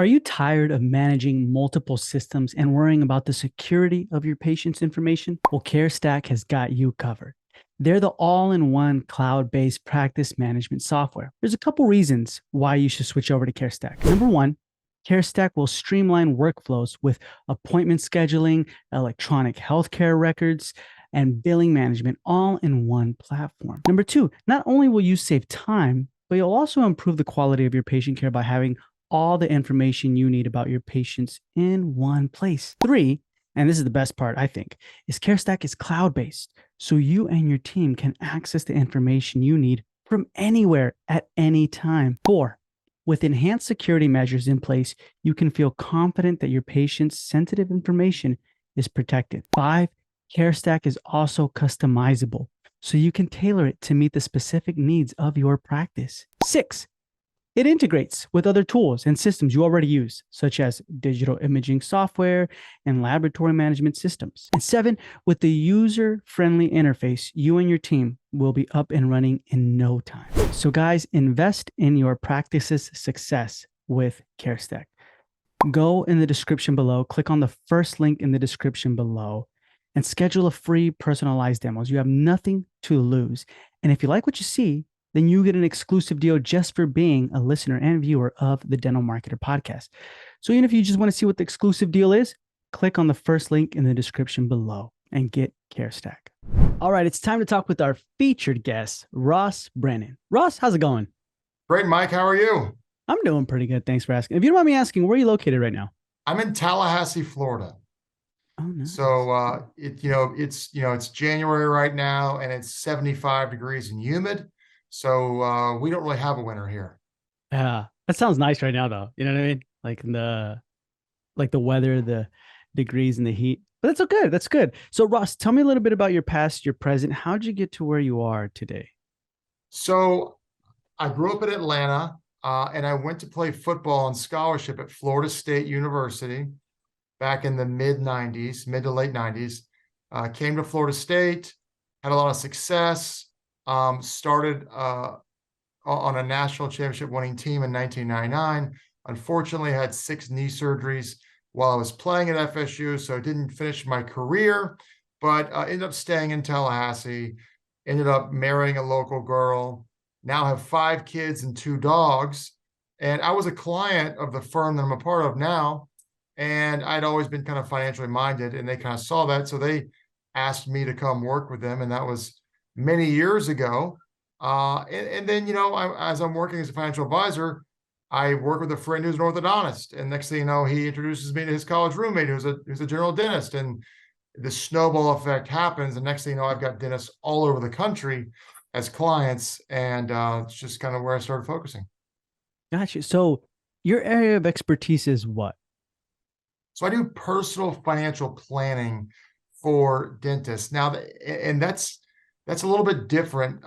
Are you tired of managing multiple systems and worrying about the security of your patient's information? Well, CareStack has got you covered. They're the all-in-one cloud-based practice management software. There's a couple reasons why you should switch over to CareStack. Number one, CareStack will streamline workflows with appointment scheduling, electronic healthcare records, and billing management all in one platform. Number two, not only will you save time, but you'll also improve the quality of your patient care by having all the information you need about your patients in one place. Three, and this is the best part, I think, is CareStack is cloud-based, so you and your team can access the information you need from anywhere at any time. Four, with enhanced security measures in place, you can feel confident that your patient's sensitive information is protected. Five, CareStack is also customizable, so you can tailor it to meet the specific needs of your practice. Six, it integrates with other tools and systems you already use, such as digital imaging software and laboratory management systems. And seven, with the user-friendly interface, you and your team will be up and running in no time. So guys, invest in your practice's success with CareStack. Go in the description below, click on the first link in the description below, and schedule a free personalized demos. You have nothing to lose. And if you like what you see, then you get an exclusive deal just for being a listener and viewer of the Dental Marketer podcast. So even if you just want to see what the exclusive deal is, click on the first link in the description below and get CareStack. All right, it's time to talk with our featured guest, Ross Brannont. Ross, how's it going? Great, Mike. How are you? I'm doing pretty good. Thanks for asking. If you don't mind me asking, where are you located right now? I'm in Tallahassee, Florida. Oh, nice. So it's January right now, and it's 75 degrees and humid. So we don't really have a winter here. Yeah, that sounds nice right now, though. You know what I mean? Like the weather, the degrees and the heat. But that's so good. That's good. So Ross, tell me a little bit about your past, your present. How'd you get to where you are today? So I grew up in Atlanta, and I went to play football on scholarship at Florida State University back in the mid to late 90s. Came to Florida State, had a lot of success, started on a national championship winning team in 1999. Unfortunately, had 6 knee surgeries while I was playing at FSU, so I didn't finish my career, but ended up staying in Tallahassee, ended up marrying a local girl, now have 5 kids and 2 dogs. And I was a client of the firm that I'm a part of now, and I'd always been kind of financially minded, and they kind of saw that, so they asked me to come work with them, and that was many years ago. And then, as I'm working as a financial advisor, I work with a friend who's an orthodontist, and next thing you know, he introduces me to his college roommate who's a general dentist, and the snowball effect happens. And next thing you know, I've got dentists all over the country as clients, and it's just kind of where I started focusing. Gotcha. So your area of expertise is what? So I do personal financial planning for dentists now, and that's a little bit different,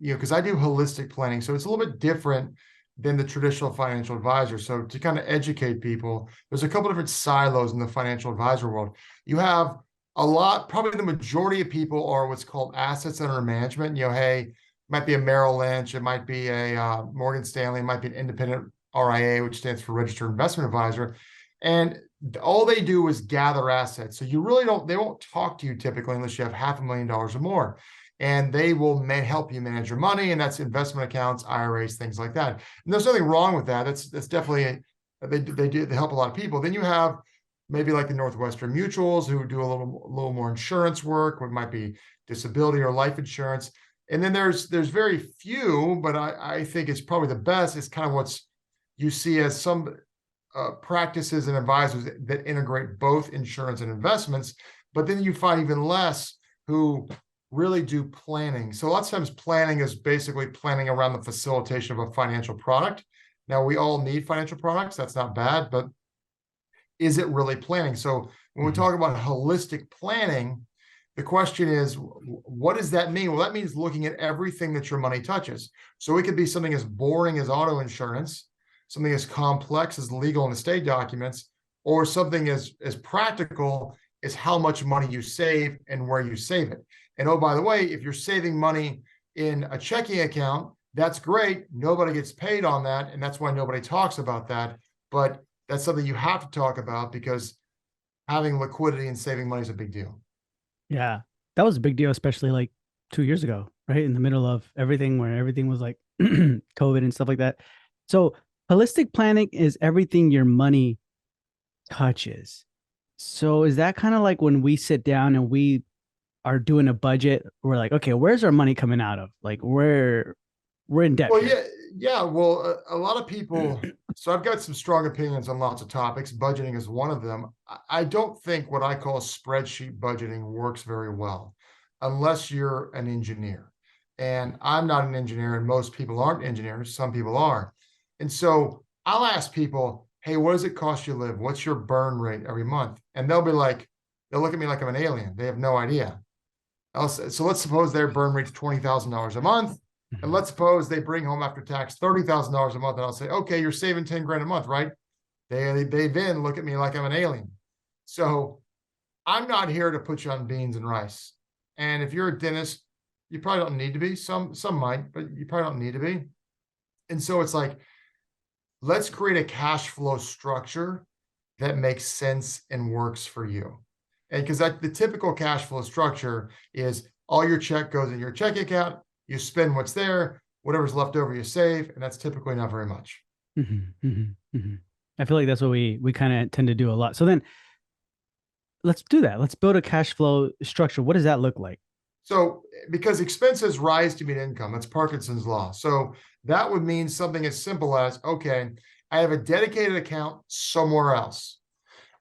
because I do holistic planning, so it's a little bit different than the traditional financial advisor. So to kind of educate people, there's a couple different silos in the financial advisor world. You have probably the majority of people are what's called assets under management. Hey, it might be a Merrill Lynch, it might be a Morgan Stanley, it might be an independent RIA, which stands for Registered Investment Advisor. And all they do is gather assets. So they won't talk to you typically unless you have $500,000 or more. And they will help you manage your money, and that's investment accounts, IRAs, things like that. And there's nothing wrong with that. That's definitely they help a lot of people. Then you have maybe like the Northwestern Mutuals, who do a little more insurance work, what might be disability or life insurance. And then there's very few, but I think it's probably the best. It's kind of what's you see as some practices and advisors that integrate both insurance and investments. But then you find even less who really do planning. So a lot of times planning is basically planning around the facilitation of a financial product. Now, we all need financial products. That's not bad, but is it really planning? So when we talk about holistic planning, the question is, what does that mean? Well, that means looking at everything that your money touches. So it could be something as boring as auto insurance, something as complex as legal and estate documents, or something as practical as how much money you save and where you save it. And oh, by the way, if you're saving money in a checking account, that's great. Nobody gets paid on that, and that's why nobody talks about that. But that's something you have to talk about because having liquidity and saving money is a big deal. Yeah. That was a big deal, especially like 2 years ago, right? In the middle of everything where everything was like COVID and stuff like that. So holistic planning is everything your money touches. So is that kind of like when we sit down and we are doing a budget, we're like, okay, where's our money coming out of? Like we're in debt Well, here. yeah. Well, a lot of people. So I've got some strong opinions on lots of topics. Budgeting is one of them. I don't think what I call spreadsheet budgeting works very well, unless you're an engineer. And I'm not an engineer, and most people aren't engineers. Some people are, and so I'll ask people, "Hey, what does it cost you to live? What's your burn rate every month?" And they'll be like, they'll look at me like I'm an alien. They have no idea. So let's suppose their burn rate's $20,000 a month. And let's suppose they bring home after tax $30,000 a month. And I'll say, okay, you're saving 10 grand a month, right? They then look at me like I'm an alien. So I'm not here to put you on beans and rice. And if you're a dentist, you probably don't need to be. Some might, but you probably don't need to be. And so it's like, let's create a cash flow structure that makes sense and works for you. And because the typical cash flow structure is all your check goes in your checking account, you spend what's there, whatever's left over, you save, and that's typically not very much. I feel like that's what we kind of tend to do a lot. So then let's do that. Let's build a cash flow structure. What does that look like? So, because expenses rise to meet income, that's Parkinson's law. So that would mean something as simple as, okay, I have a dedicated account somewhere else.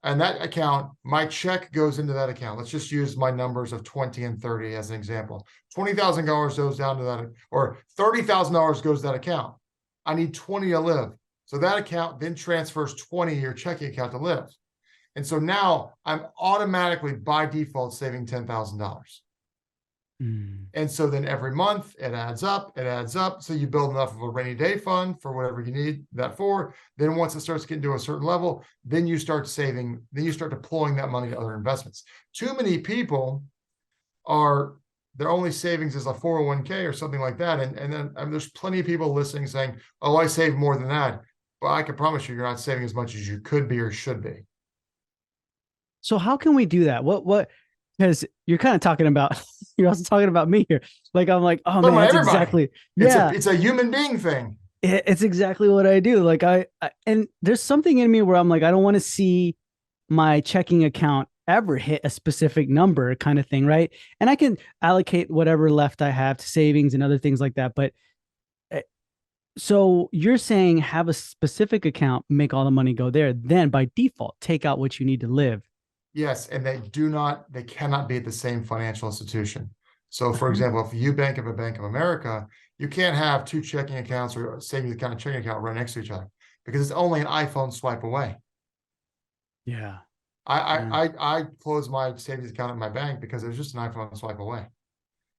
And that account, my check goes into that account. Let's just use my numbers of 20 and 30 as an example. $20,000 goes down to that, or $30,000 goes to that account. I need 20 to live. So that account then transfers 20 to your checking account to live. And so now I'm automatically by default saving $10,000. And so then every month it adds up, it adds up. So you build enough of a rainy day fund for whatever you need that for. Then once it starts getting to a certain level, then you start saving, then you start deploying that money to other investments. Too many people are, their only savings is a 401k or something like that. And then there's plenty of people listening saying, oh, I save more than that. But I can promise you, you're not saving as much as you could be or should be. So how can we do that? What because you're kind of talking about you're also talking about me here. Like I'm like, oh man, that's Everybody. exactly yeah. It's a human being thing. It's exactly what I do. Like I and there's something in me where I'm like, I don't want to see my checking account ever hit a specific number kind of thing, right? And I can allocate whatever left I have to savings and other things like that. But so you're saying have a specific account, make all the money go there, then by default, take out what you need to live. Yes, and they cannot be at the same financial institution. So for example, if you bank at a Bank of America, you can't have two checking accounts or savings account and checking account right next to each other because it's only an iPhone swipe away. Yeah. I closed my savings account at my bank because it was just an iPhone swipe away.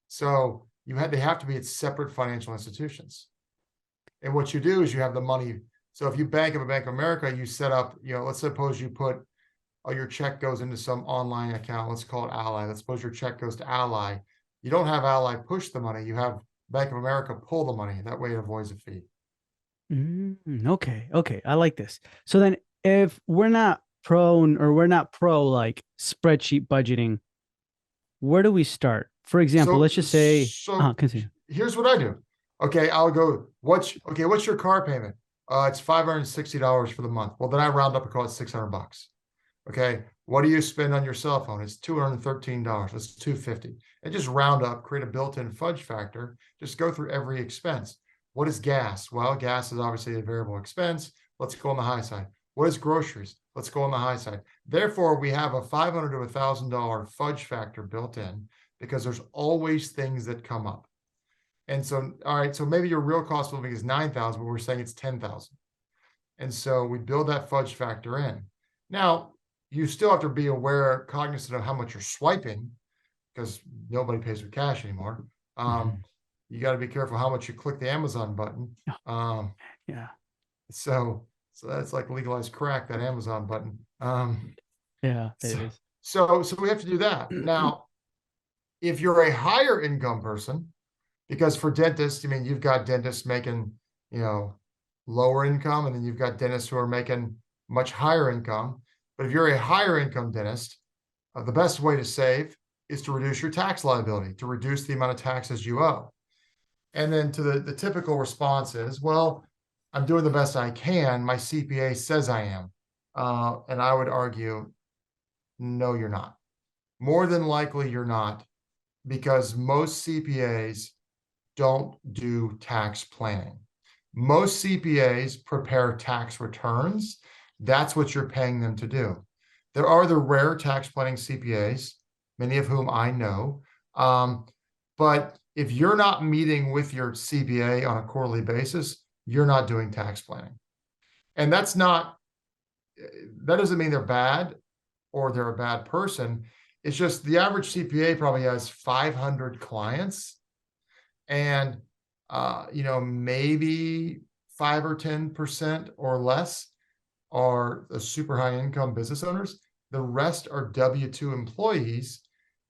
So they have to be at separate financial institutions. And what you do is you have the money. So if you bank at a Bank of America, you set up, let's suppose you put, your check goes into some online account. Let's call it Ally. Let's suppose your check goes to Ally. You don't have Ally push the money. You have Bank of America pull the money. That way it avoids a fee. Okay. I like this. So then if we're not prone or we're not pro like spreadsheet budgeting, where do we start? For example, let's just say, continue. Here's what I do. Okay, I'll go, what's your car payment? It's $560 for the month. Well, then I round up and call it $600. Okay, what do you spend on your cell phone? It's $213. That's $250. And just round up, create a built-in fudge factor. Just go through every expense. What is gas? Well, gas is obviously a variable expense. Let's go on the high side. What is groceries? Let's go on the high side. Therefore, we have a $500 to $1,000 fudge factor built in because there's always things that come up. And so, all right, so maybe your real cost of living is $9,000, but we're saying it's $10,000. And so we build that fudge factor in. Now, you still have to be aware, cognizant of how much you're swiping, because nobody pays with cash anymore. You got to be careful how much you click the Amazon button. Yeah. So that's like legalized crack, that Amazon button. Yeah, it is. So we have to do that. Now, if you're a higher income person, because for dentists, I mean, you've got dentists making, lower income, and then you've got dentists who are making much higher income. But if you're a higher income dentist, the best way to save is to reduce your tax liability, to reduce the amount of taxes you owe. And then to the typical response is, well, I'm doing the best I can. My CPA says I am. And I would argue, no, you're not. More than likely, you're not, because most CPAs don't do tax planning. Most CPAs prepare tax returns. That's what you're paying them to do. There are the rare tax planning CPAs, many of whom I know. But if you're not meeting with your CPA on a quarterly basis, you're not doing tax planning. And that doesn't mean they're bad or they're a bad person. It's just the average CPA probably has 500 clients, and maybe 5 or 10% or less are the super high income business owners. The rest are W-2 employees.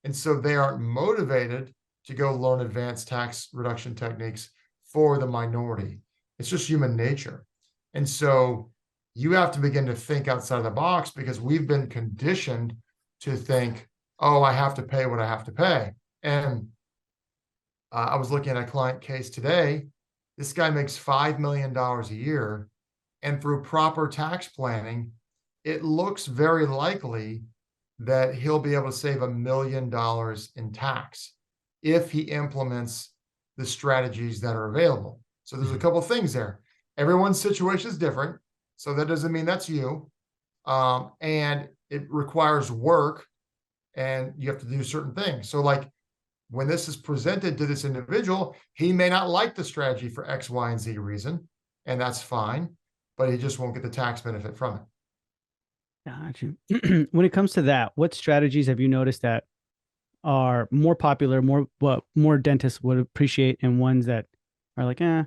And so they aren't motivated to go learn advanced tax reduction techniques for the minority. It's just human nature. And so you have to begin to think outside of the box, because we've been conditioned to think, oh, I have to pay what I have to pay. And I was looking at a client case today. This guy makes $5 million a year. And through proper tax planning, it looks very likely that he'll be able to save $1 million in tax if he implements the strategies that are available. So there's a couple of things there. Everyone's situation is different. So that doesn't mean that's you. And it requires work, and you have to do certain things. So like when this is presented to this individual, he may not like the strategy for X, Y, and Z reason, and that's fine, but he just won't get the tax benefit from it. Got you. When it comes to that, what strategies have you noticed that are more popular, what more dentists would appreciate, and ones that are like, eh?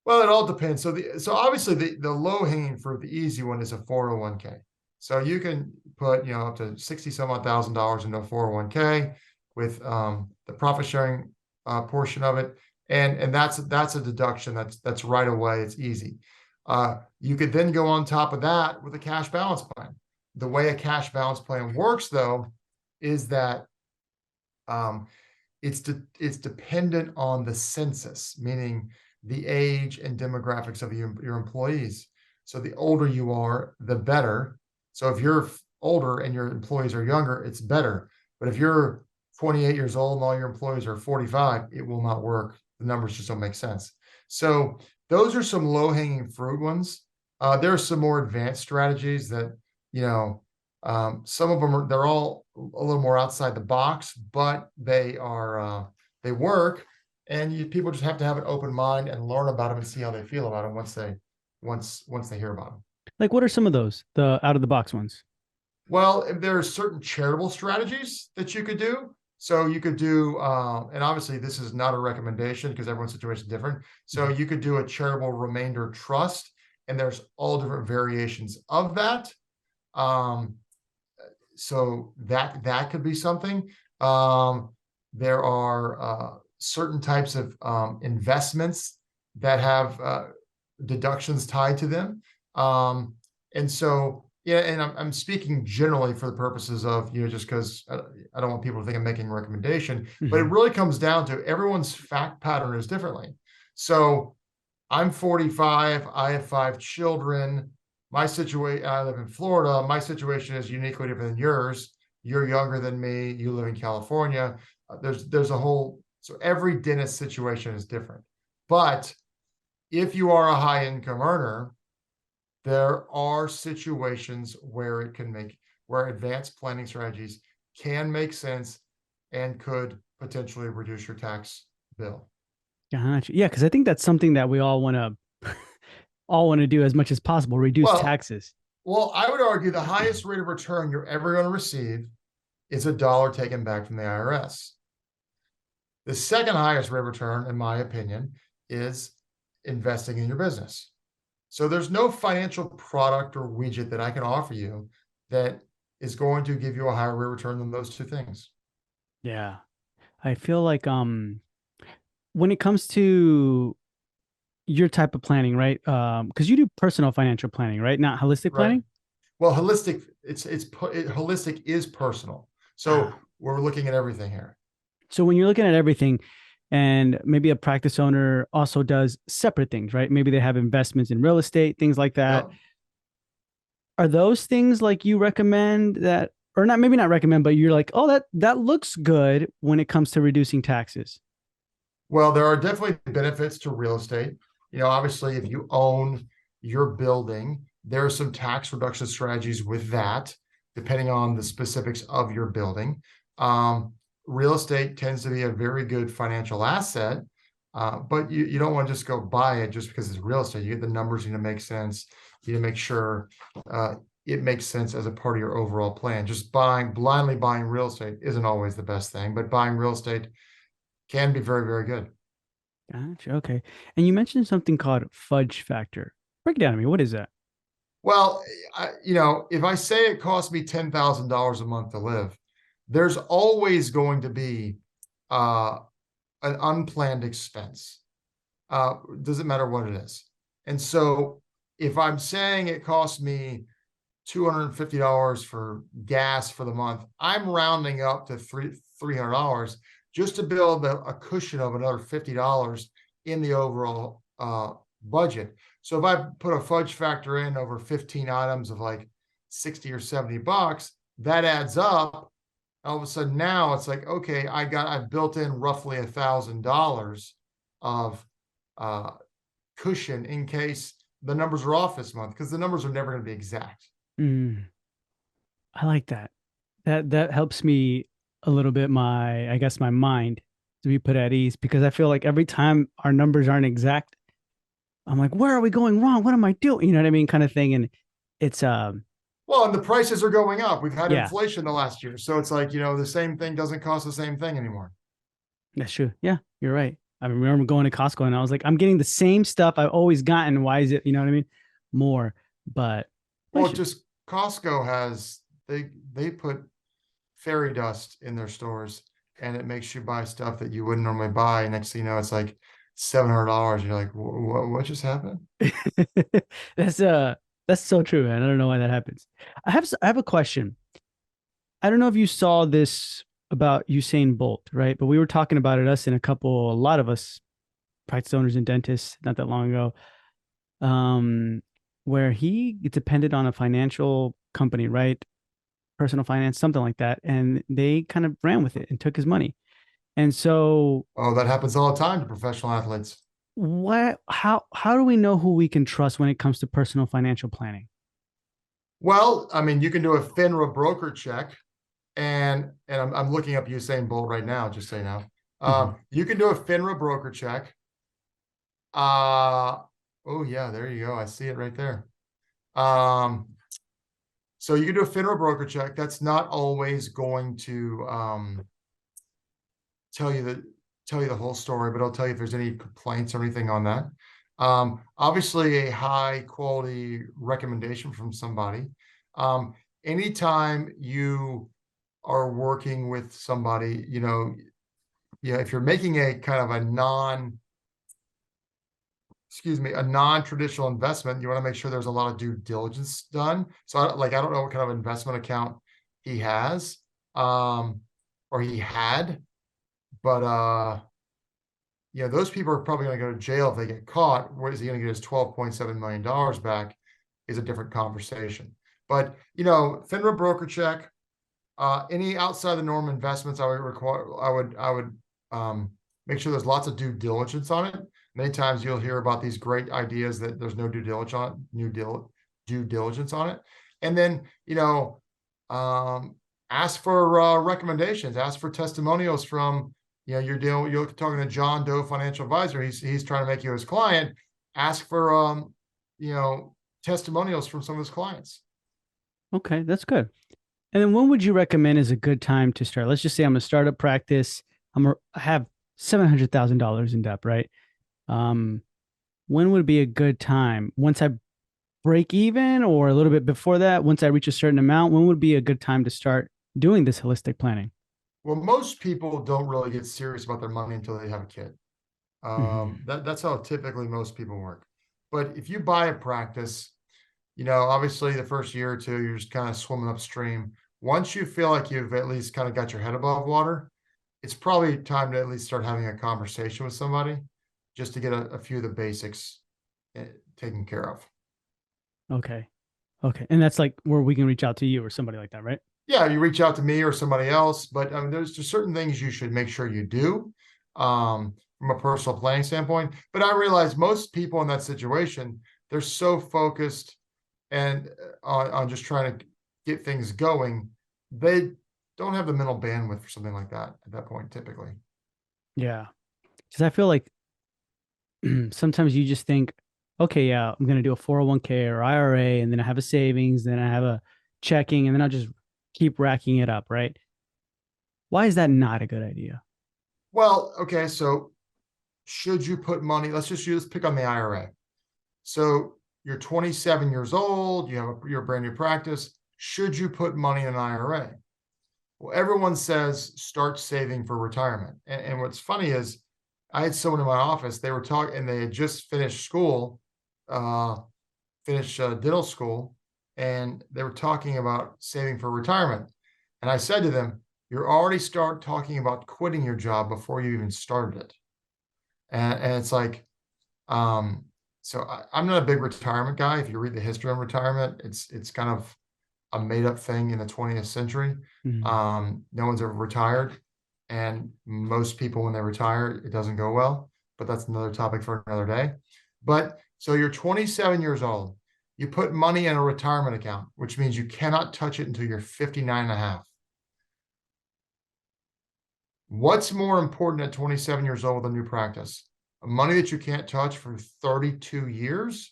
Well, it all depends. So obviously the low hanging fruit, the easy one is a 401k. So you can put up to 60 some odd $1,000 into a 401k with the profit sharing portion of it, and that's a deduction that's right away. It's easy. You could then go on top of that with a cash balance plan. The way a cash balance plan works, though, is that it's dependent on the census, meaning the age and demographics of your employees. So the older you are, the better. So if you're older and your employees are younger, it's better. But if you're 28 years old and all your employees are 45, it will not work. The numbers just don't make sense. So those are some low-hanging fruit ones. There are some more advanced strategies that, some of them they're all a little more outside the box, but they work. And people just have to have an open mind and learn about them and see how they feel about them once they hear about them. Like, what are some of those, the out of the box ones? Well, there are certain charitable strategies that you could do. So you could do, and obviously this is not a recommendation because everyone's situation is different. So you could do a charitable remainder trust, and there's all different variations of that. So that could be something. There are certain types of investments that have deductions tied to them. And so, yeah, and I'm speaking generally for the purposes of, just because I don't want people to think I'm making a recommendation, but it really comes down to everyone's fact pattern is differently. So I'm 45, I have 5 children. My situation, I live in Florida. My situation is uniquely different than yours. You're younger than me. You live in California. There's a whole, so every dentist situation is different. But if you are a high income earner, there are situations where where advanced planning strategies can make sense and could potentially reduce your tax bill. Gotcha. Yeah, because I think that's something that we all want to do as much as possible, reduce taxes. Well, I would argue the highest rate of return you're ever going to receive is $1 taken back from the IRS. The second highest rate of return, in my opinion, is investing in your business. So there's no financial product or widget that I can offer you that is going to give you a higher rate of return than those two things. Yeah. I feel like when it comes to your type of planning, right? Because you do personal financial planning, right? Not holistic planning. Well, holistic, holistic is personal. So Ah, we're looking at everything here. so when you're looking at everything, and maybe a practice owner also does separate things, right? Maybe they have investments in real estate, things like that. Yep. Are those things like you recommend that, or not, maybe not recommend, but you're like, oh, that looks good when it comes to reducing taxes? Well, there are definitely benefits to real estate. Obviously, if you own your building, there are some tax reduction strategies with that, depending on the specifics of your building. Um, Real estate tends to be a very good financial asset, but you don't want to just go buy it just because it's real estate. You get the numbers need to make sense. You need to make sure uh, it makes sense as a part of your overall plan. Just blindly buying real estate isn't always the best thing, but buying real estate can be very, very good. Gotcha. Okay. And you mentioned something called fudge factor. Break it down to me. What is that? Well, if I say it costs me $10,000 a month to live, there's always going to be uh, an unplanned expense. Doesn't matter what it is. And so if I'm saying it costs me $250 for gas for the month, I'm rounding up to $300 just to build a cushion of another $50 in the overall budget. So if I put a fudge factor in over 15 items of like 60 or $70, that adds up. All of a sudden now it's like, okay, I've built in roughly $1,000 of uh, cushion in case the numbers are off this month, because the numbers are never going to be exact. Mm, I like that. That helps me a little bit. I guess my mind to be put at ease because I feel like every time our numbers aren't exact, I'm like, where are we going wrong? What am I doing? You know what I mean, kind of thing. And it's Well, and the prices are going up. We've had yeah, inflation the last year. So it's like, the same thing doesn't cost the same thing anymore. that's true. Yeah, you're right. I remember going to Costco and I was like, I'm getting the same stuff I've always gotten. Why is it, you know what I mean? More, but Well, inflation. just Costco has they put fairy dust in their stores, and it makes you buy stuff that you wouldn't normally buy. Next thing you know, it's like $700. You're like, what just happened? that's uh that's so true, man. I don't know why that happens. I have a question. I don't know if you saw this about Usain Bolt, right? But we were talking about it, a lot of us practice owners and dentists not that long ago, um, where he depended on a financial company, right? Personal finance, something like that. And they kind of ran with it and took his money. And so Oh, that happens all the time to professional athletes. how do we know who we can trust when it comes to personal financial planning? Well, I mean, you can do a FINRA broker check, and I'm looking up Usain Bolt right now, just so you know. Mhm. You can do a FINRA broker check. Oh yeah, there you go. I see it right there. Um, so you can do a FINRA broker check. That's not always going to tell you the tell you the whole story, but I'll tell you if there's any complaints or anything on that. Obviously, a high quality recommendation from somebody. Um, Anytime you are working with somebody, if you're making a kind of a non-traditional investment, you want to make sure there's a lot of due diligence done. So I don't know what kind of investment account he has, or he had, but those people are probably going to go to jail if they get caught. Where is he going to get his $12.7 million back is a different conversation. But, FINRA broker check, any outside the norm investments, I would make sure there's lots of due diligence on it. Many times you'll hear about these great ideas that there's no due diligence on it. And then, um, ask for recommendations, ask for testimonials from, you're talking to John Doe financial advisor. He's trying to make you his client. Ask for, you know, testimonials from some of his clients. Okay, that's good. And then when would you recommend is a good time to start? Let's just say I'm a startup practice. I have $700,000 in debt, right? Um, when would be a good time? Once I break even or a little bit before that, once I reach a certain amount, when would be a good time to start doing this holistic planning? Well, most people don't really get serious about their money until they have a kid. Mhm. That's how typically most people work. But if you buy a practice, Obviously the first year or two, you're just kind of swimming upstream. Once you feel like you've at least kind of got your head above water, it's probably time to at least start having a conversation with somebody just to get a few of the basics taken care of. Okay. Okay. And that's like where we can reach out to you or somebody like that, right? Yeah, you reach out to me or somebody else, but I mean, there's just certain things you should make sure you do from a personal planning standpoint. But I realize most people in that situation, they're so focused and on just trying to get things going, they don't have the mental bandwidth for something like that at that point, typically. Yeah. Because I feel like sometimes you just think, okay, yeah, I'm going to do a 401k or IRA, and then I have a savings, then I have a checking, and then I'll just keep racking it up, right? Why is that not a good idea? Well, okay, so should you put money? Let's pick on the IRA. So you're 27 years old, you're a brand new practice. Should you put money in an IRA? Well, everyone says start saving for retirement. And what's funny is I had someone in my office, they were talking and they had just finished school, uh, finished dental school, and they were talking about saving for retirement. And I said to them, you're already start talking about quitting your job before you even started it. And it's like, so I'm not a big retirement guy. If you read the history of retirement, it's kind of a made up thing in the 20th century. Mm. No one's ever retired, and most people when they retire, it doesn't go well. But that's another topic for another day. But so you're 27 years old. You put money in a retirement account, which means you cannot touch it until you're 59 and a half. What's more important at 27 years old with a new practice? Money that you can't touch for 32 years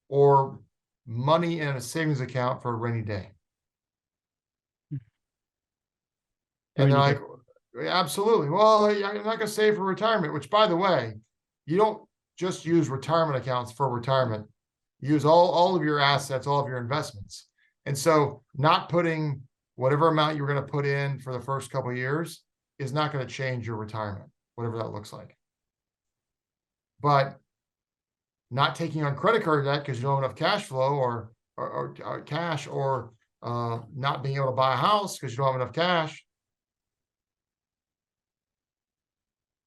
or money in a savings account for a rainy day? And they're Rainy day. like, absolutely. Well, I'm not going to save for retirement, which, by the way, you don't just use retirement accounts for retirement. You use all of your assets, all of your investments. And so not putting whatever amount you're going to put in for the first couple of years is not going to change your retirement, whatever that looks like. But not taking on credit card debt because you don't have enough cash flow or cash or not being able to buy a house because you don't have enough cash.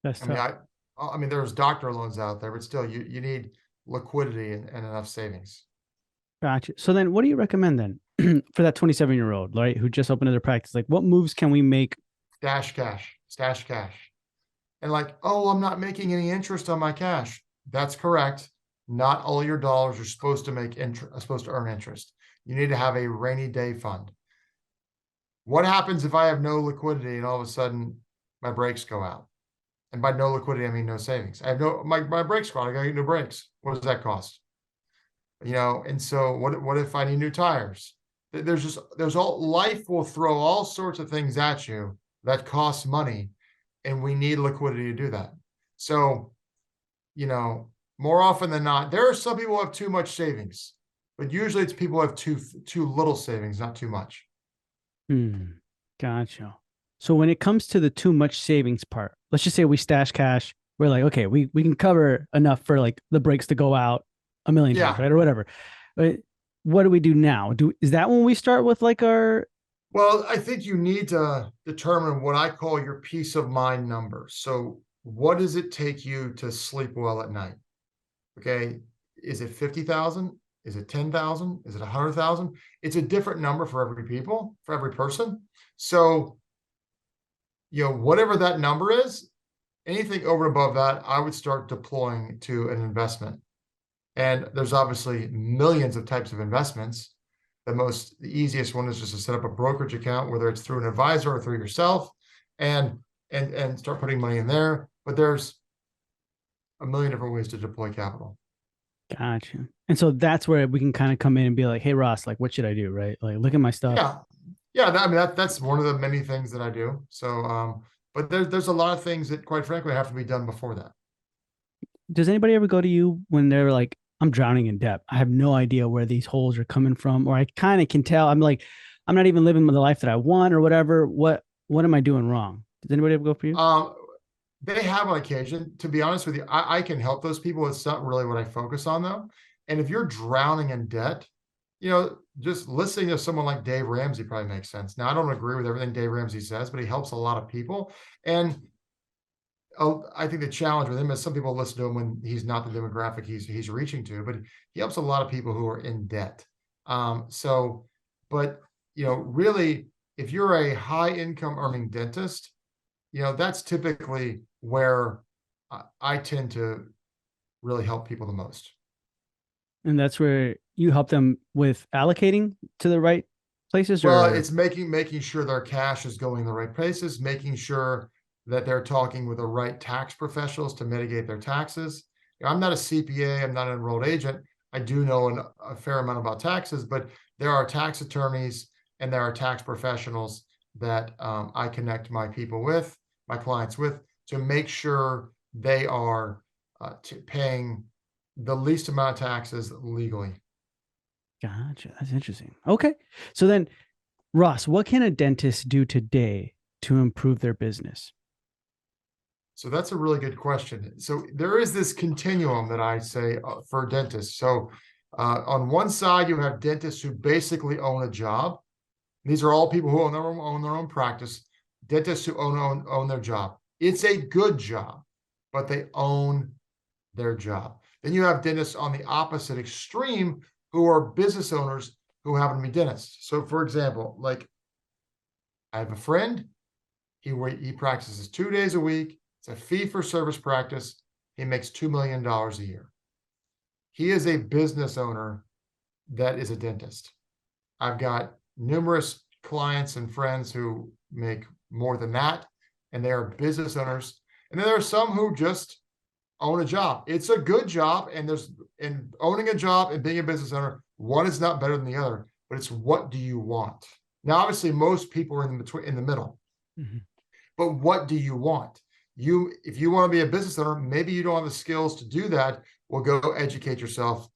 That's I mean, tough. I mean, there's doctor loans out there, but still, you need liquidity and enough savings. Gotcha. So then what do you recommend then for that 27-year-old, right, who just opened their practice? Like what moves can we make? Stash cash. And like, oh, I'm not making any interest on my cash. That's correct. Not all your dollars are supposed to make interest, are supposed to earn interest. You need to have a rainy day fund. What happens if I have no liquidity and all of a sudden my brakes go out? And by no liquidity, I mean no savings. I have my brakes go out. I gotta get new brakes. What does that cost? And so what if I need new tires? There's all life will throw all sorts of things at you that cost money, and we need liquidity to do that. So, more often than not, there are some people who have too much savings, but usually it's people who have too little savings, not too much. Hmm. Gotcha. So when it comes to the too much savings part, let's just say we stash cash. We're like, okay, we can cover enough for like the brakes to go out a million times, Yeah. right? Or whatever. But what do we do now? Is that when we start with like our Well, I think you need to determine what I call your peace of mind number. So, what does it take you to sleep well at night? Okay. Is it 50,000? Is it 10,000? Is it 100,000? It's a different number for for every person. So, whatever that number is, anything over and above that, I would start deploying to an investment. And there's obviously millions of types of investments. The easiest one is just to set up a brokerage account, whether it's through an advisor or through yourself, and start putting money in there. But there's a million different ways to deploy capital. gotcha. And so that's where we can kind of come in and be like, hey Ross, like what should I do? Right? Like look at my stuff. Yeah, yeah. I mean that's one of the many things that I do. So, but there's a lot of things that, quite frankly, have to be done before that. Does anybody ever go to you when they're like, I'm drowning in debt? I have no idea where these holes are coming from, or I kind of can tell. I'm like, I'm not even living the life that I want or whatever. What am I doing wrong? Does anybody ever go for you? Um, they have on occasion. To be honest with you, I can help those people. It's not really what I focus on though. And if you're drowning in debt, just listening to someone like Dave Ramsey probably makes sense. Now, I don't agree with everything Dave Ramsey says, but he helps a lot of people. And I think the challenge with him is some people listen to him when he's not the demographic he's reaching to, but he helps a lot of people who are in debt. So, but really, if you're a high income earning dentist, that's typically where I tend to really help people the most. And that's where you help them with allocating to the right places, Well, or it's making sure their cash is going the right places, making sure that they're talking with the right tax professionals to mitigate their taxes. I'm not a CPA, I'm not an enrolled agent. I do know a fair amount about taxes, but there are tax attorneys and there are tax professionals that I connect my clients with, to make sure they are paying the least amount of taxes legally. gotcha. That's interesting. Okay. So then, Ross, what can a dentist do today to improve their business? So that's a really good question. So there is this continuum that I say for dentists. So on one side, you have dentists who basically own a job. These are all people who own their own practice. Dentists who own their job. It's a good job, but they own their job. Then you have dentists on the opposite extreme who are business owners who happen to be dentists. So for example, like I have a friend, he practices 2 days a week. It's a fee for service practice. He makes $2 million a year. He is a business owner that is a dentist. I've got numerous clients and friends who make more than that, and they are business owners. And then there are some who just own a job. It's a good job, and owning a job and being a business owner, one is not better than the other, but it's what do you want? Now, obviously, most people are in the middle. Mm-hmm. But what do you want? If you want to be a business owner, maybe you don't have the skills to do that. Well, go educate yourself,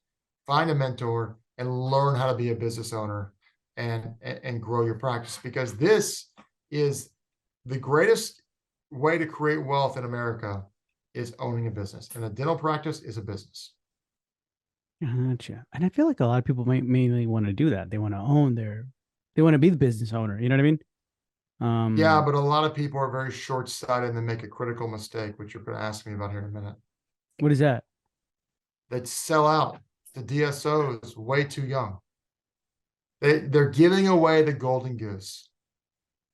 find a mentor, and learn how to be a business owner and grow your practice, because this is the greatest way to create wealth in America is owning a business, and a dental practice is a business. Gotcha. And I feel like a lot of people might mainly want to do that. They want to be the business owner. You know what I mean? Yeah, but a lot of people are very short-sighted and they make a critical mistake, which you're going to ask me about here in a minute. What is that? They sell out. The DSO is way too young. They're giving away the golden goose.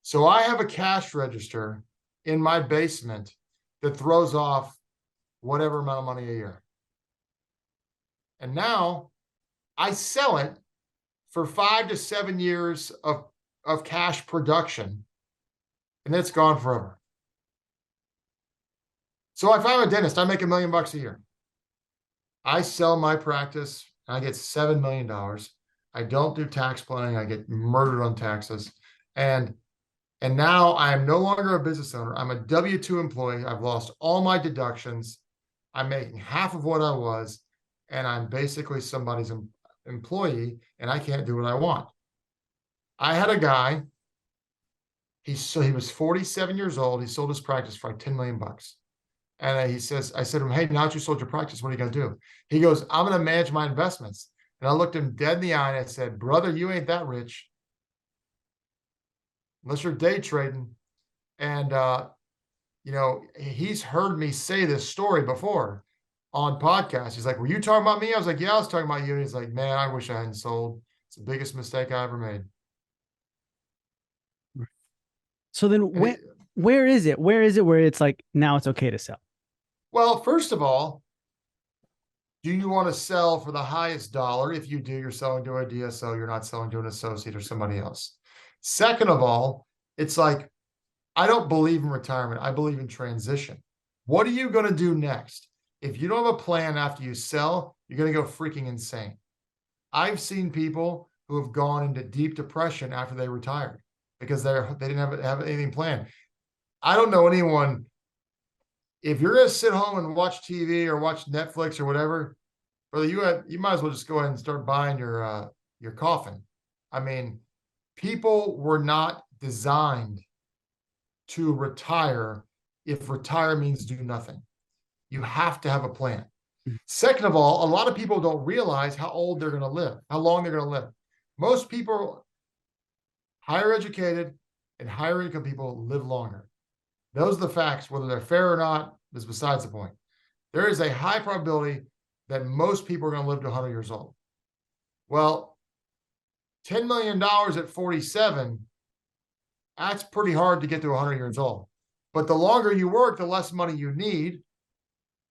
So I have a cash register in my basement that throws off whatever amount of money a year. And now I sell it for 5 to 7 years of cash production, and then it's gone forever. So if I'm a dentist, I make $1 million a year. I sell my practice, and I get $7 million. I don't do tax planning. I get murdered on taxes. And now I am no longer a business owner. I'm a W-2 employee. I've lost all my deductions. I'm making half of what I was, and I'm basically somebody's employee, and I can't do what I want. I had a guy, he was 47 years old. He sold his practice for like $10 million. And I said to him, hey, now that you sold your practice, what are you going to do? He goes, I'm going to manage my investments. And I looked him dead in the eye and I said, brother, you ain't that rich unless you're day trading. And, he's heard me say this story before on podcasts. He's like, were you talking about me? I was like, yeah, I was talking about you. And he's like, man, I wish I hadn't sold. It's the biggest mistake I ever made. So then where is it? Where is it where it's like, now it's okay to sell? Well, first of all, do you want to sell for the highest dollar? If you do, you're selling to a DSO. You're not selling to an associate or somebody else. Second of all, it's like, I don't believe in retirement. I believe in transition. What are you going to do next? If you don't have a plan after you sell, you're going to go freaking insane. I've seen people who have gone into deep depression after they retired because they didn't have anything planned. I don't know anyone. If you're going to sit home and watch TV or watch Netflix or whatever, brother, you might as well just go ahead and start buying your coffin. I mean, people were not designed to retire if retire means do nothing. You have to have a plan. Second of all, a lot of people don't realize how old they're going to live, how long they're going to live. Most people, higher educated and higher income people, live longer. Those are the facts. Whether they're fair or not is besides the point. There is a high probability that most people are going to live to 100 years old. Well, $10 million at 47, that's pretty hard to get to 100 years old. But the longer you work, the less money you need.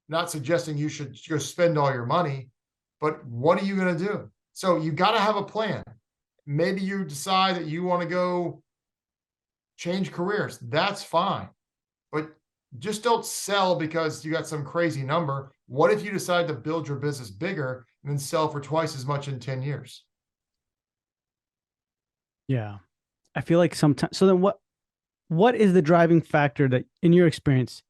Not suggesting you should go spend all your money, but what are you going to do? So you got to have a plan. Maybe you decide that you want to go change careers. That's fine. But just don't sell because you got some crazy number. What if you decide to build your business bigger and then sell for twice as much in 10 years? Yeah. I feel like sometimes, so then what is the driving factor that in your experience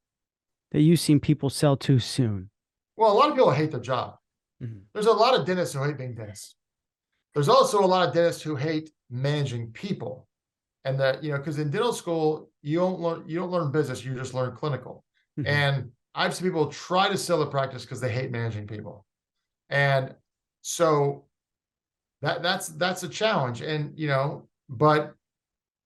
that you've seen people sell too soon? Well, a lot of people hate their job. Mm-hmm. There's a lot of dentists who hate being dentists. There's also a lot of dentists who hate managing people. And that, because in dental school, you don't learn business, you just learn clinical. Mm-hmm. And I've seen people try to sell the practice because they hate managing people. And so that's a challenge. And but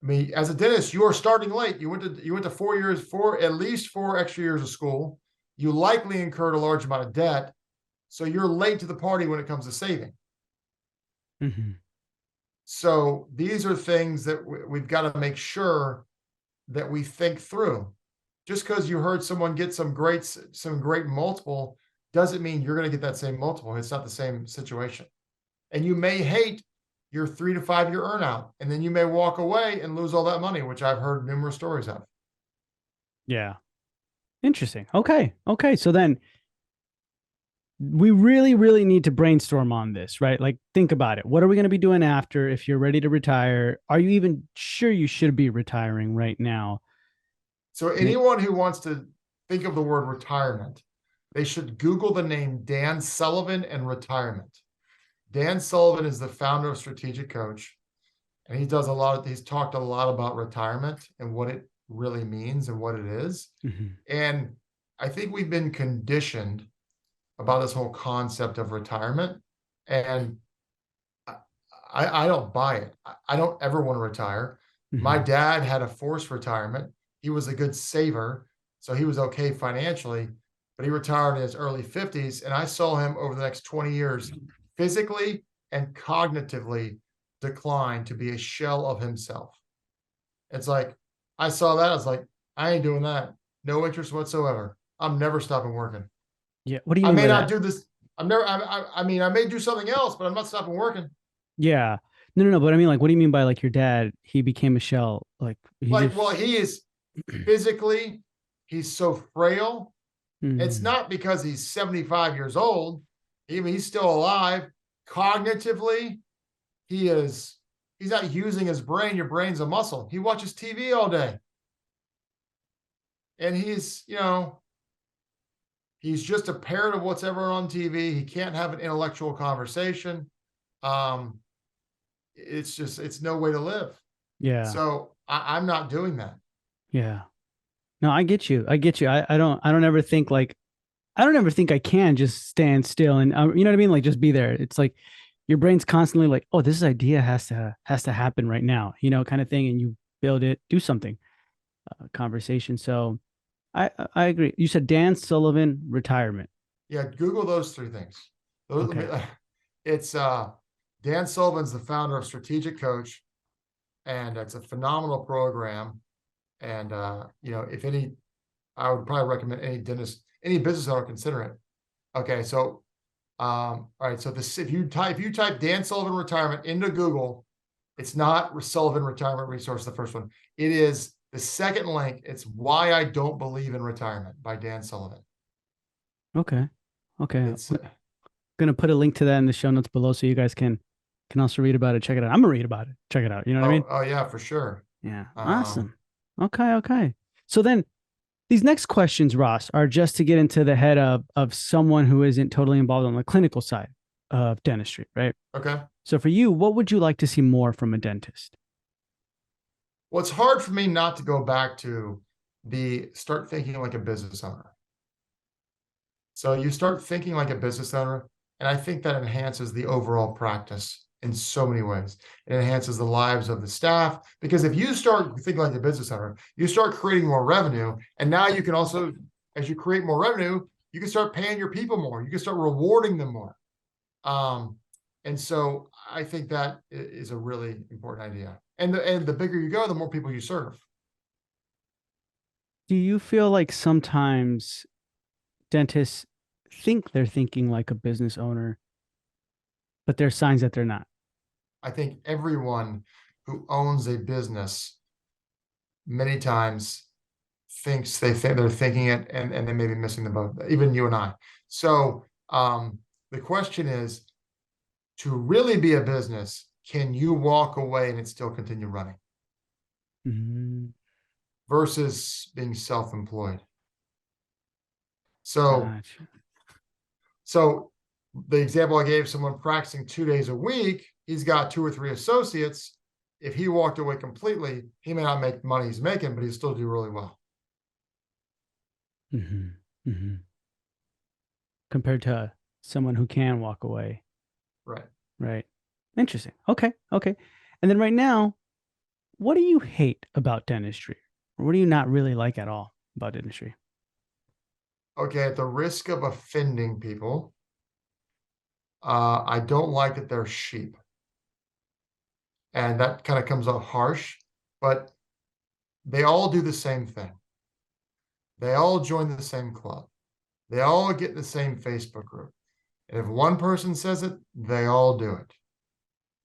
I mean, as a dentist, you are starting late. You went to 4 years, at least 4 extra years of school. You likely incurred a large amount of debt. So you're late to the party when it comes to saving. Mm-hmm. So these are things that we've got to make sure that we think through. Just because you heard someone get some great multiple doesn't mean you're going to get that same multiple. It's not the same situation. And you may hate your 3 to 5 year earnout, and then you may walk away and lose all that money, which I've heard numerous stories of. Yeah. Interesting. Okay. So then we really, really need to brainstorm on this, right? Like, think about it. What are we going to be doing after if you're ready to retire? Are you even sure you should be retiring right now? So anyone who wants to think of the word retirement, they should Google the name Dan Sullivan and retirement. Dan Sullivan is the founder of Strategic Coach, and he's talked a lot about retirement and what it really means and what it is. Mm-hmm. And I think we've been conditioned about this whole concept of retirement. And I don't buy it. I don't ever want to retire. Mm-hmm. My dad had a forced retirement. He was a good saver, so he was okay financially, but he retired in his early 50s. And I saw him over the next 20 years physically and cognitively decline to be a shell of himself. It's like, I saw that. I was like, I ain't doing that. No interest whatsoever. I'm never stopping working. Yeah. What do you I mean may by not that? do this. I mean, I may do something else, but I'm not stopping working. Yeah. No. But I mean, like, what do you mean by like your dad? He became a shell. Like, Well, he is physically, he's so frail. It's not because he's 75 years old. He's still alive. Cognitively, he's not using his brain. Your brain's a muscle. He watches TV all day. And he's just a parrot of what's ever on TV. He can't have an intellectual conversation. It's no way to live. Yeah. So I'm not doing that. Yeah. No, I get you. I don't ever think like, I don't ever think I can just stand still and you know what I mean? Like just be there. It's like your brain's constantly like, oh, this idea has to happen right now, kind of thing. And you build it, do something, conversation. So I agree. You said Dan Sullivan retirement. Yeah. Google those 3 things. Okay. It's Dan Sullivan's the founder of Strategic Coach, and it's a phenomenal program. And if any, I would probably recommend any dentist, any business owner consider it. Okay, so all right, so if you type Dan Sullivan retirement into Google, it's not Sullivan Retirement Resource, the first one. It is the second link. It's Why I Don't Believe in Retirement by Dan Sullivan. Okay. It's I'm gonna put a link to that in the show notes below so you guys can also read about it. Check it out. I'm gonna read about it. Check it out. You know what I mean? Oh yeah, for sure. Yeah. Awesome. Okay. So then these next questions, Ross, are just to get into the head of someone who isn't totally involved on the clinical side of dentistry, right? Okay. So for you, what would you like to see more from a dentist? Well, it's hard for me not to go back to start thinking like a business owner. So you start thinking like a business owner, and I think that enhances the overall practice in so many ways. It enhances the lives of the staff, because if you start thinking like a business owner, you start creating more revenue, and now you can also, as you create more revenue, you can start paying your people more. You can start rewarding them more. And so I think that is a really important idea. And the bigger you go, the more people you serve. Do you feel like sometimes dentists think they're thinking like a business owner, but there's signs that they're not? I think everyone who owns a business many times thinks they're thinking it, and they may be missing the boat, even you and I. So the question is, to really be a business, can you walk away and it still continue running Mhm. versus being self-employed? So Gotcha. so the example I gave, someone practicing 2 days a week, he's got 2 or 3 associates. If he walked away completely, he may not make the money he's making, but he'll still do really well. Mhm. Mhm. Compared to someone who can walk away. Right. Right. Interesting. Okay. Okay. And then right now, what do you hate about dentistry? Or what do you not really like at all about dentistry? Okay, at the risk of offending people, I don't like that they're sheep. And that kind of comes off harsh, but they all do the same thing. They all join the same club. They all get the same Facebook group. And if one person says it, they all do it.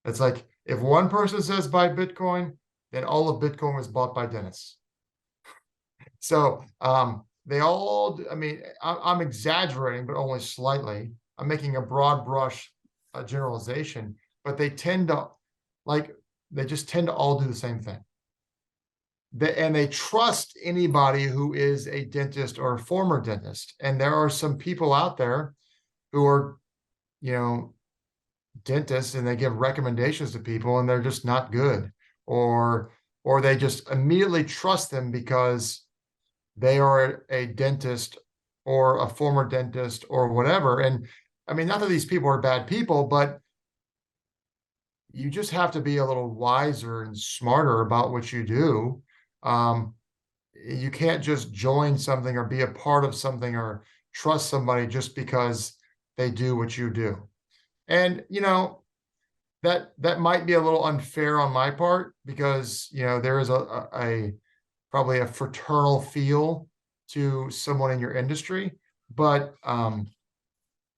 It's like if one person says buy Bitcoin, then all of Bitcoin was bought by Dennis. So they all, I mean, I'm exaggerating, but only slightly. I'm making a broad brush generalization, but they tend to, like, they just tend to all do the same thing. And they trust anybody who is a dentist or a former dentist. And there are some people out there who are, you know, dentists, and they give recommendations to people and they're just not good, or they just immediately trust them because they are a dentist or a former dentist or whatever. And I mean, not that these people are bad people, but you just have to be a little wiser and smarter about what you do. Um, you can't just join something or be a part of something or trust somebody just because they do what you do. And that might be a little unfair on my part, because there is a probably a fraternal feel to someone in your industry, but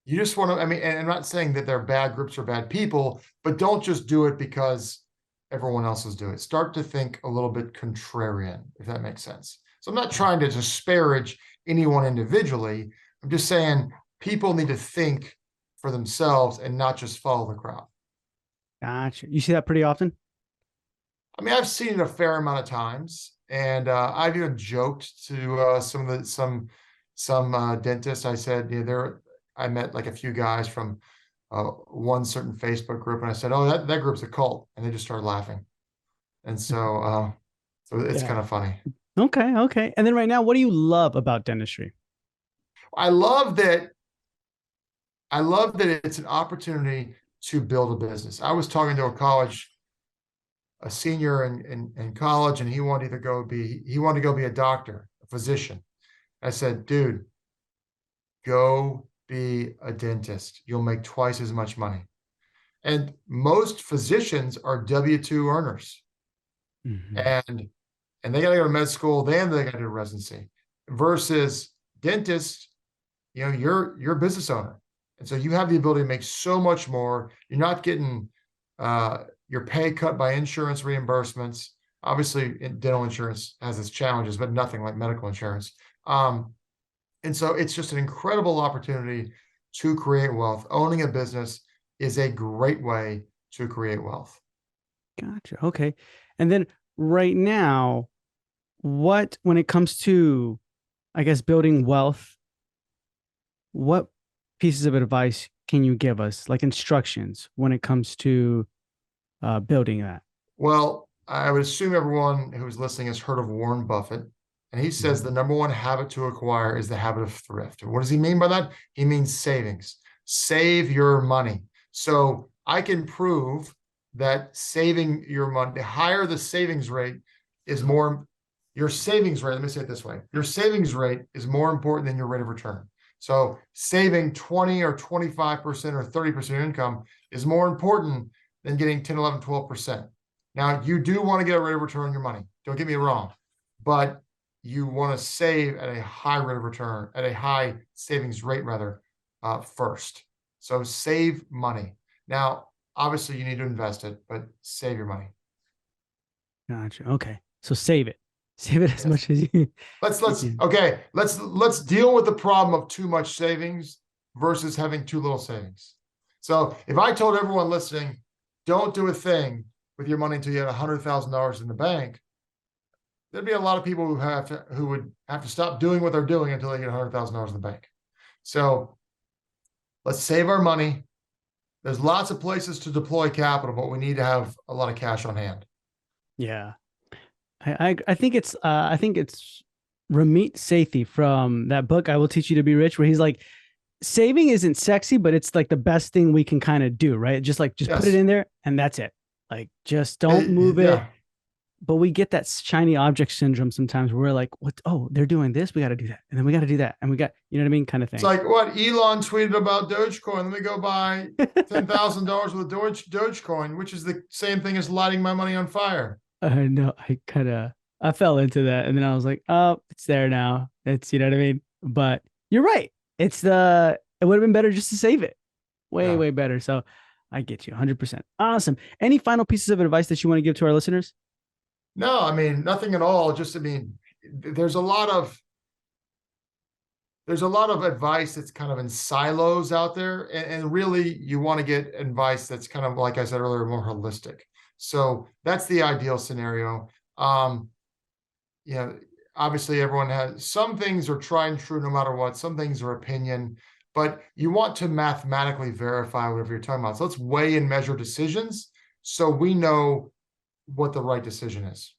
you just want to, I mean, and I'm not saying that they're bad groups or bad people, but don't just do it because everyone else is doing it. Start to think a little bit contrarian, if that makes sense. So I'm not trying to disparage anyone individually. I'm just saying people need to think for themselves and not just follow the crowd. Gotcha. You see that pretty often? I mean, I've seen it a fair amount of times, and I've even joked to some dentists. I said, I met like a few guys from one certain Facebook group, and I said, "Oh, that group's a cult," and they just started laughing. And so it's kind Yeah. of funny. Okay. Okay. And then right now, what do you love about dentistry? I love that. I love that it's an opportunity to build a business. I was talking to a senior in college, and he wanted to go be a doctor, a physician. I said, dude, go be a dentist. You'll make twice as much money. And most physicians are W-2 earners, Mhm. and they got to go to med school, then they got to do residency. Versus dentists, you're a business owner, and so you have the ability to make so much more. You're not getting your pay cut by insurance reimbursements. Obviously, dental insurance has its challenges, but nothing like medical insurance. And so it's just an incredible opportunity to create wealth. Owning a business is a great way to create wealth. Gotcha. Okay. And then right now, when it comes to, I guess, building wealth, what pieces of advice can you give us, like instructions, when it comes to building that? Well, I would assume everyone who's listening has heard of Warren Buffett. And he says Mhm. the number one habit to acquire is the habit of thrift. And what does he mean by that? He means savings. Save your money. So I can prove that saving your money, the higher the savings rate is more, your savings rate, let me say it this way, your savings rate is more important than your rate of return. So saving 20 or 25% or 30% of your income is more important than getting 10, 11, 12%. Now, you do want to get a rate of return on your money. Don't get me wrong, but you want to save at a high rate of return, at a high savings rate rather, first. So save money. Now, obviously you need to invest it, but save your money. Gotcha. Okay. So save it. Save it as Yes. much as you can. Okay, let's deal with the problem of too much savings versus having too little savings. So if I told everyone listening, don't do a thing with your money until you had $100,000 in the bank, there'd be a lot of people who would have to stop doing what they're doing until they get $100,000 in the bank. So let's save our money. There's lots of places to deploy capital, but we need to have a lot of cash on hand. Yeah. I think it's Ramit Sethi from that book I Will Teach You to Be Rich, where he's like, saving isn't sexy, but it's like the best thing we can kind of do, right? Just put it in there and that's it. Like just don't move it. But we get that shiny object syndrome sometimes where we're like, what? Oh, they're doing this. We got to do that. And then we got to do that. And we got, you know what I mean? Kind of thing. It's like what Elon tweeted about Dogecoin. Let me go buy $10,000 with Dogecoin, which is the same thing as lighting my money on fire. No, I fell into that. And then I was like, oh, it's there now. It's, you know what I mean? But you're right. It would have been better just to save it. Way better. So I get you 100%. Awesome. Any final pieces of advice that you want to give to our listeners? No, I mean, nothing at all. Just, I mean, there's a lot of advice that's kind of in silos out there. And really you want to get advice that's kind of, like I said earlier, more holistic. So that's the ideal scenario. You know, obviously everyone has, some things are tried and true no matter what. Some things are opinion, but you want to mathematically verify whatever you're talking about. So let's weigh and measure decisions so we know what the right decision is.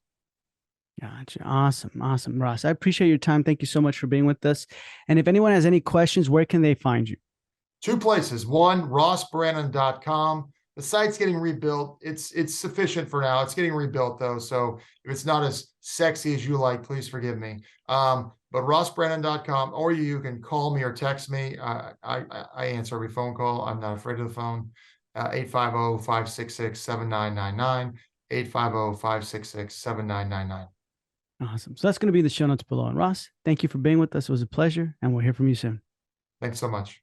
Gotcha. Awesome, Ross. I appreciate your time. Thank you so much for being with us. And if anyone has any questions, where can they find you? 2 places. One, rossbrannont.com. The site's getting rebuilt. It's sufficient for now. It's getting rebuilt though. So if it's not as sexy as you like, please forgive me. But rossbrannont.com, or you can call me or text me. I answer every phone call. I'm not afraid of the phone. 850-566-7999. 850-566-7999. Awesome. So that's going to be in the show notes below. And Ross, thank you for being with us. It was a pleasure, and we'll hear from you soon. Thanks so much.